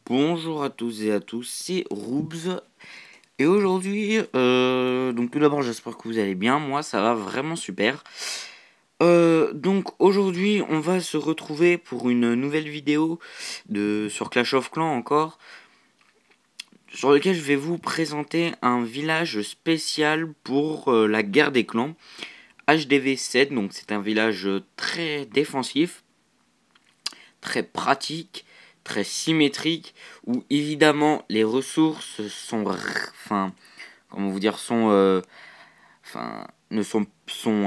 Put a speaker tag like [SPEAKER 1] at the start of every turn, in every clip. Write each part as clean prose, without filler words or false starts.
[SPEAKER 1] Bonjour à tous et à tous, c'est Roobs. Et aujourd'hui, donc tout d'abord j'espère que vous allez bien, moi ça va vraiment super. Donc aujourd'hui on va se retrouver pour une nouvelle vidéo sur Clash of Clans encore, sur lequel je vais vous présenter un village spécial pour la guerre des clans, HDV 7, donc c'est un village très défensif, très pratique, très symétrique, où évidemment les ressources sont, enfin, comment vous dire, ne sont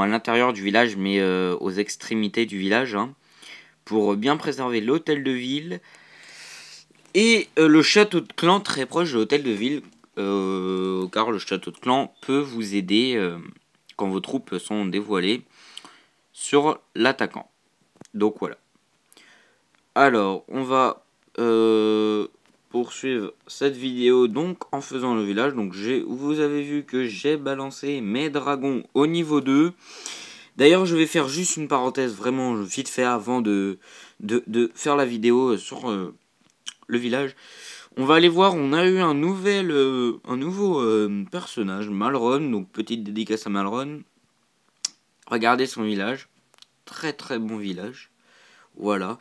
[SPEAKER 1] à l'intérieur du village, mais aux extrémités du village, hein, pour bien préserver l'hôtel de ville et le château de clan très proche de l'hôtel de ville, car le château de clan peut vous aider quand vos troupes sont dévoilées sur l'attaquant. Donc voilà. Alors, on va poursuivre cette vidéo donc en faisant le village. Donc vous avez vu que j'ai balancé mes dragons au niveau 2. D'ailleurs, je vais faire juste une parenthèse vraiment vite fait avant de faire la vidéo sur le village. On va aller voir, on a eu un nouveau personnage, Malron. Donc petite dédicace à Malron. Regardez son village. Très très bon village. Voilà.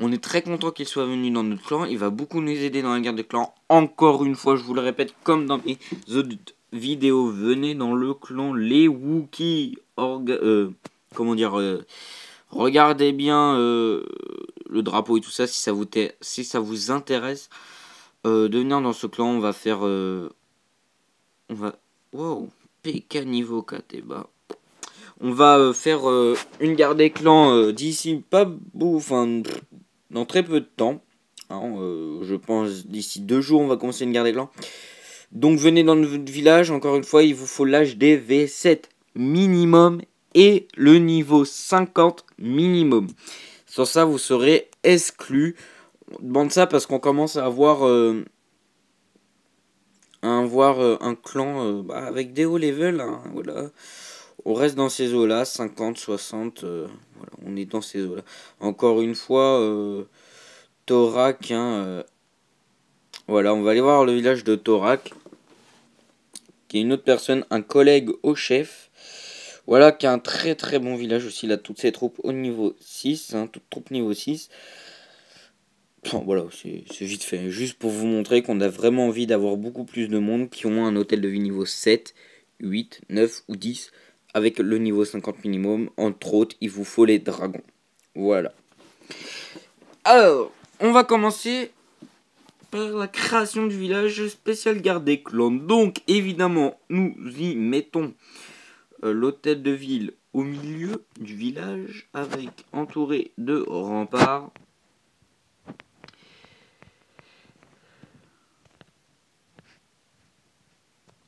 [SPEAKER 1] On est très content qu'il soit venu dans notre clan. Il va beaucoup nous aider dans la guerre des clans. Encore une fois, je vous le répète, comme dans mes autres vidéos, venez dans le clan les Wookiees. Comment dire regardez bien le drapeau et tout ça si ça vous intéresse de venir dans ce clan. On va faire... on va... Wow, PK niveau 4 et bah. On va faire une guerre des clans d'ici pas beau, enfin dans très peu de temps. Hein, je pense d'ici 2 jours on va commencer une guerre des clans. Donc venez dans notre village, encore une fois il vous faut l'âge des V7 minimum et le niveau 50 minimum. Sans ça vous serez exclu. On demande ça parce qu'on commence à avoir un clan avec des hauts levels. Hein, voilà. On reste dans ces eaux-là, 50, 60, voilà, on est dans ces eaux-là. Encore une fois, Thorac, hein, voilà, on va aller voir le village de Thorac, qui est une autre personne, un collègue au chef. Voilà, qui a un très très bon village aussi, il a toutes ses troupes au niveau 6, hein, toutes troupes niveau 6. Enfin, voilà, c'est vite fait, juste pour vous montrer qu'on a vraiment envie d'avoir beaucoup plus de monde qui ont un hôtel de vie niveau 7, 8, 9 ou 10, avec le niveau 50 minimum. Entre autres, il vous faut les dragons. Voilà. Alors, on va commencer par la création du village spécial garde des clans. Donc, évidemment, nous y mettons l'hôtel de ville au milieu du village, avec entouré de remparts.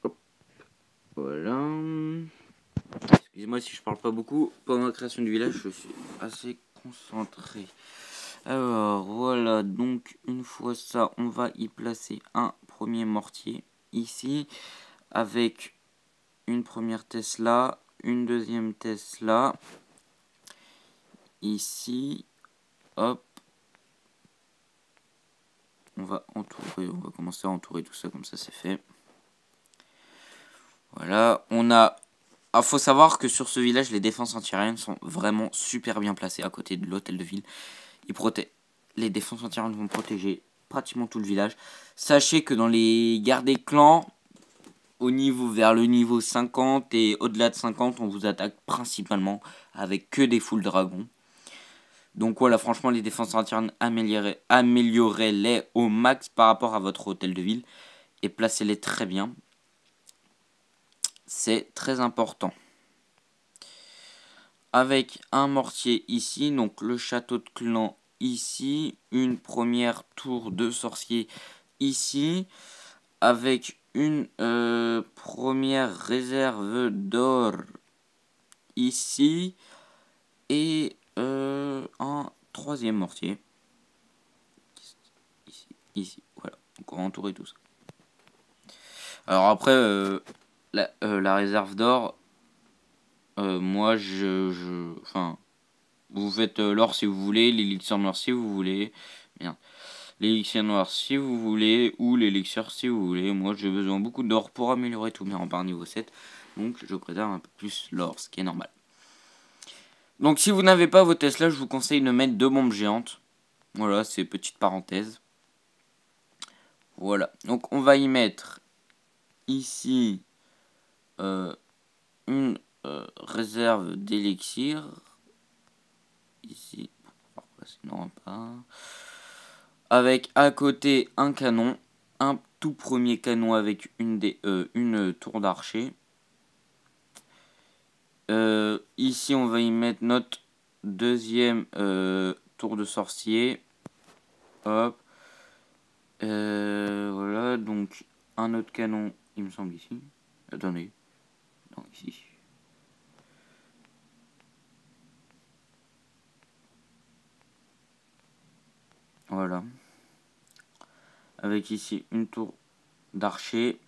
[SPEAKER 1] Hop, voilà. Excusez-moi si je parle pas beaucoup. Pendant la création du village, je suis assez concentré. Alors voilà, donc une fois ça, on va y placer un premier mortier ici, avec une première Tesla, une deuxième Tesla, ici, hop. On va commencer à entourer tout ça, comme ça c'est fait. Voilà, faut savoir que sur ce village, les défenses antiaériennes sont vraiment super bien placées à côté de l'hôtel de ville. Les défenses antiaériennes vont protéger pratiquement tout le village. Sachez que dans les guerres des clans, vers le niveau 50 et au-delà de 50, on vous attaque principalement avec que des full dragons. Donc voilà, franchement, les défenses antiaériennes, améliorez-les au max par rapport à votre hôtel de ville et placez-les très bien. C'est très important. Avec un mortier ici, donc le château de clan ici, une première tour de sorcier ici, avec une première réserve d'or ici, et un troisième mortier ici, voilà, donc on va entourer tout ça. Alors après, la réserve d'or, moi enfin, vous faites l'or si vous voulez, l'élixir de l'or si vous voulez. Bien. l'élixir noir si vous voulez, ou l'élixir si vous voulez. Moi j'ai besoin beaucoup d'or pour améliorer tous mes remparts niveau 7, donc je préserve un peu plus l'or, ce qui est normal. Donc si vous n'avez pas vos Tesla, je vous conseille de mettre 2 bombes géantes. Voilà, c'est petite parenthèse. Voilà, donc on va y mettre ici une réserve d'élixir. Ici, pour pouvoir passer nos remparts. Avec à côté un canon, un tout premier canon avec une tour d'archer. Ici on va y mettre notre deuxième tour de sorcier. Hop. Voilà, donc un autre canon, il me semble ici. Attendez. Non, ici. Voilà. Avec ici une tour d'archer.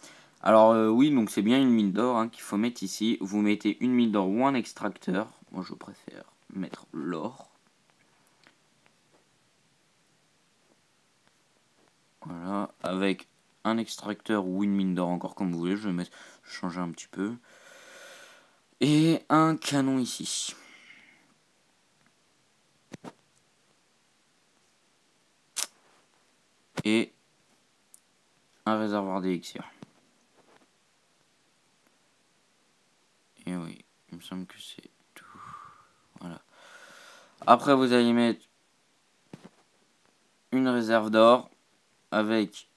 [SPEAKER 1] Alors oui, donc c'est bien une mine d'or hein, qu'il faut mettre ici. Vous mettez une mine d'or ou un extracteur. Moi je préfère mettre l'or. Voilà, avec un extracteur ou une mine d'or encore comme vous voulez. Je vais mettre, changer un petit peu. Et un canon ici. Et un réservoir d'élixir. Et oui, il me semble que c'est tout. Voilà. Après, vous allez mettre une réserve d'or avec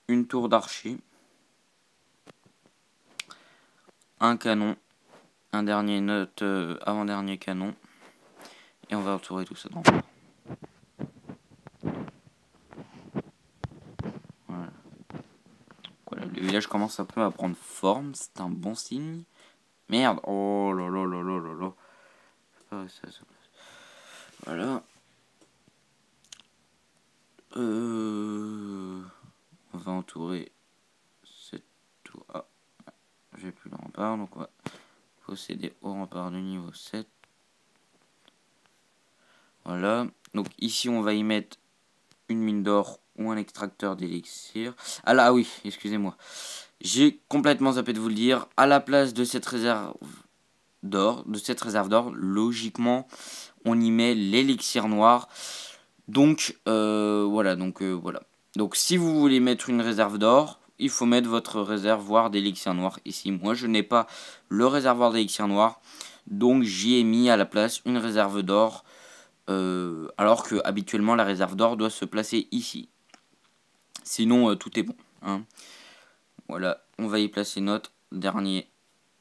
[SPEAKER 1] une tour d'archer, un canon, un dernier avant-dernier canon, et on va entourer tout ça dans. Voilà. Voilà, le village commence un peu à prendre forme, c'est un bon signe. Merde, oh là là là là là là. Voilà. On va entourer cette tour. Ah, j'ai plus le rempart, donc on va procéder au rempart du niveau 7. Voilà. Donc ici, on va y mettre une mine d'or ou un extracteur d'élixir. Ah là, oui, excusez-moi. J'ai complètement zappé de vous le dire. À la place de cette réserve d'or, logiquement, on y met l'élixir noir. Donc, voilà, voilà. Donc, si vous voulez mettre une réserve d'or, il faut mettre votre réservoir d'élixir noir ici. Moi, je n'ai pas le réservoir d'élixir noir, donc j'y ai mis à la place une réserve d'or, alors que habituellement la réserve d'or doit se placer ici. Sinon, tout est bon. Hein. Voilà, on va y placer notre dernier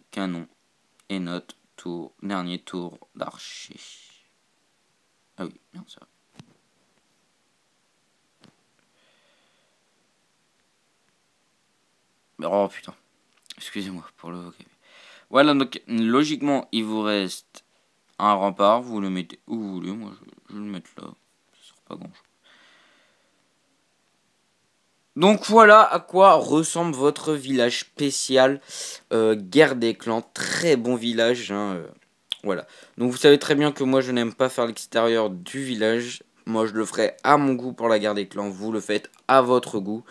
[SPEAKER 1] canon et notre dernier tour d'archer. Ah oui, bien ça. Oh putain, excusez-moi pour le vocabulaire. Voilà, donc logiquement, il vous reste un rempart. Vous le mettez où vous voulez. Moi, je vais le mettre là. Ça sert pas grand-chose. Donc voilà à quoi ressemble votre village spécial Guerre des Clans. Très bon village. Hein, voilà. Donc vous savez très bien que moi, je n'aime pas faire l'extérieur du village. Moi, je le ferai à mon goût pour la Guerre des Clans. Vous le faites à votre goût.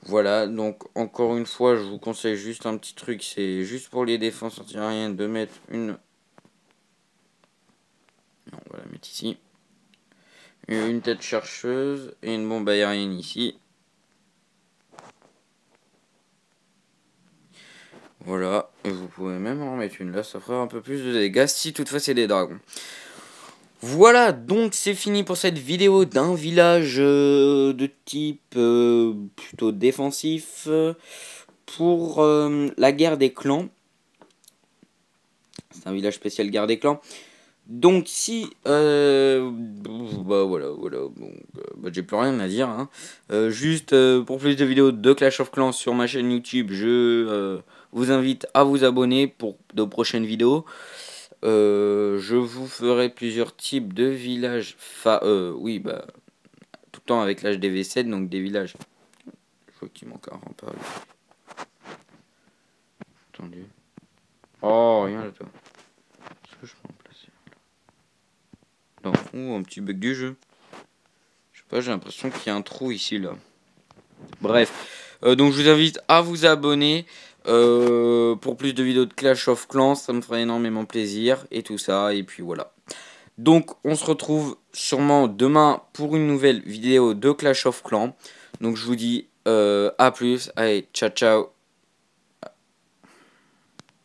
[SPEAKER 1] Voilà, donc encore une fois, je vous conseille juste un petit truc, c'est juste pour les défenses anti-aériennes de mettre une... Non, on va la mettre ici. Une tête chercheuse et une bombe aérienne ici. Voilà, et vous pouvez même en mettre une là, ça fera un peu plus de dégâts si toutefois c'est des dragons. Voilà, donc c'est fini pour cette vidéo d'un village de type plutôt défensif pour la guerre des clans. C'est un village spécial guerre des clans. Donc si bah voilà bon, bah, j'ai plus rien à dire hein. Juste pour plus de vidéos de Clash of Clans sur ma chaîne YouTube, je vous invite à vous abonner pour de prochaines vidéos. Je vous ferai plusieurs types de villages oui bah tout le temps avec l'HDV7, donc des villages. Je vois qu'il manque un rempart. Attendez. Oh rien là toi. Est-ce que je peux en placer? Non, ou un petit bug du jeu. Je sais pas, j'ai l'impression qu'il y a un trou ici, là. Bref. Donc je vous invite à vous abonner pour plus de vidéos de Clash of Clans. Ça me ferait énormément plaisir. Et tout ça. Et puis voilà. Donc on se retrouve sûrement demain pour une nouvelle vidéo de Clash of Clans. Donc je vous dis à plus. Allez, ciao ciao.